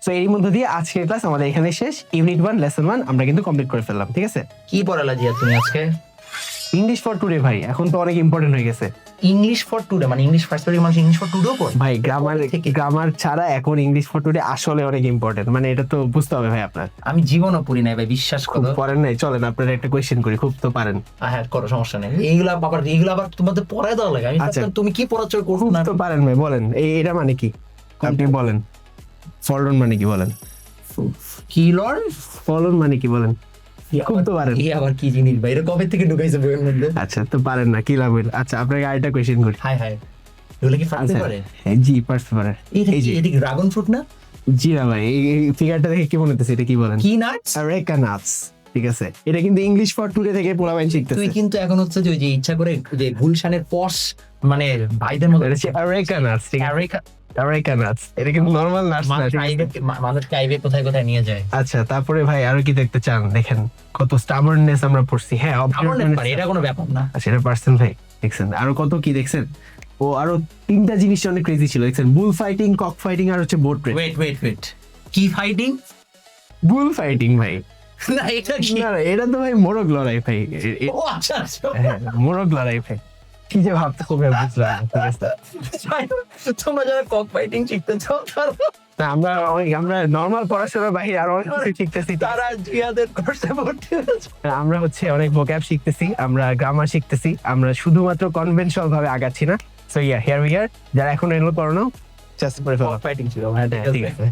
So এর মধ্যে দিয়ে আজকের ক্লাস আমাদের এখানে শেষ। ইউনিট 1 লেসন 1 আমরা কিন্তু কমপ্লিট করে ফেললাম, ঠিক আছে? কি পড়ালা জিয়া তুমি আজকে? ইংলিশ ফর টুডে ভাই, এখন তো অনেক ইম্পর্টেন্ট হয়ে গেছে ইংলিশ ফর টুডে, মানে ইংলিশ ফার্স্ট ইয়ারের মানুষ ইংলিশ ফর টুডেও পড়ে ভাই। গ্রামার ছাড়া এখন ইংলিশ ফর টুডে আসলে অনেক ইম্পর্টেন্ট, মানে এটা তো বুঝতে হবে ভাই আপনার। আমি জীবনও পড়ি নাই ভাই, বিশ্বাস খুব করো। পারেন নাই, চলেন আপনার একটা কোয়েশ্চেন করি, খুব তো পারেন। হ্যাঁ করো, সমস্যা নেই। এইগুলা আবার তোমাদের পড়ায় দেওয়া লাগে। আমি আচ্ছা। ভাবতাম তুমি কি পড়াচ্ছ খুব করছো না। তো পারেন ভাই, বলেন এটা মানে কি, আপনি বলেন। ফলন মানে কি বলেন? কি লর্ড? ফলন মানে কি বলেন? খুব তো পারেন। এই আবার কি জিনিস ভাই, এটা কবে থেকে ঢুকাইছে বইয়ের মধ্যে? আচ্ছা তো পারেন না, কি লাভ হইল? আচ্ছা আপনাকে আরেকটা কোয়েশ্চেন করি। হাই হাই, এগুলো কি ফাটতে আচ্ছা, পারে? হ্যাঁ, জি পারতে পারে। এই যে এটা কি ড্রাগন ফ্রুট না? জি না ভাই, এই ফিগারটা দেখে কি মনে হচ্ছে, এটা কি বলেন? কি নাটস? আরেকা নাটস, ঠিক আছে? এটা কিন্তু ইংলিশ ফর টুডে থেকে পোলাপাইন শিখতেছে। তুই কিন্তু এখন হচ্ছে যে ওই যে ইচ্ছা করে যে গুলশানের পশ মানে ভাইদের মতো এটা হচ্ছে আরেকা নাটস, ঠিক আছে? আরেকা নাটস, এটা কিন্তু নরমাল নাটস না, ঠিক আছে? মানুষকে আইবে কোথায় কোথায় নিয়ে যায়। আচ্ছা তারপরে ভাই আরো কি দেখতে চান? দেখেন কত স্টাবার্ননেস আমরা পড়ছি। হ্যাঁ এটা কোনো ব্যাপার না। আচ্ছা এটা পার্সেন্ট ভাই দেখছেন। আরো কত কি দেখছেন? ও আরো 3টা জিনিস অনেক ক্রেজি ছিল, দেখছেন? বুল ফাইটিং, কক ফাইটিং আর হচ্ছে বোট রেস। ওয়েট, কি ফাইটিং? বুল ফাইটিং ভাই, না এটা কি? না এটা তো ভাই মোরগ লড়াই ভাই। ও আচ্ছা আচ্ছা। হ্যাঁ মোরগ লড়াই ভাই, কি যে ভাবতে হবে বুঝলাম না, ঠিক আছে? তোমরা যারা কক ফাইটিং শিখতে চাও না, আমরা নরমাল পড়াশোনার বাইরে আরো অনেক কিছু শিখতেছি। তারা জিয়াদের কোর্সে ভর্তি হয়েছে। আমরা হচ্ছে অনেক ভোক্যাব শিখতেছি, আমরা গ্রামার শিখতেছি, আমরা শুধুমাত্র কনভেনশনাল ভাবে আগাচ্ছি না। So here we are. যারা এখন এনরোল করো না, জাস্ট করে ফেলো। ফাইটিং ছিল হ্যাঁ, ঠিক আছে।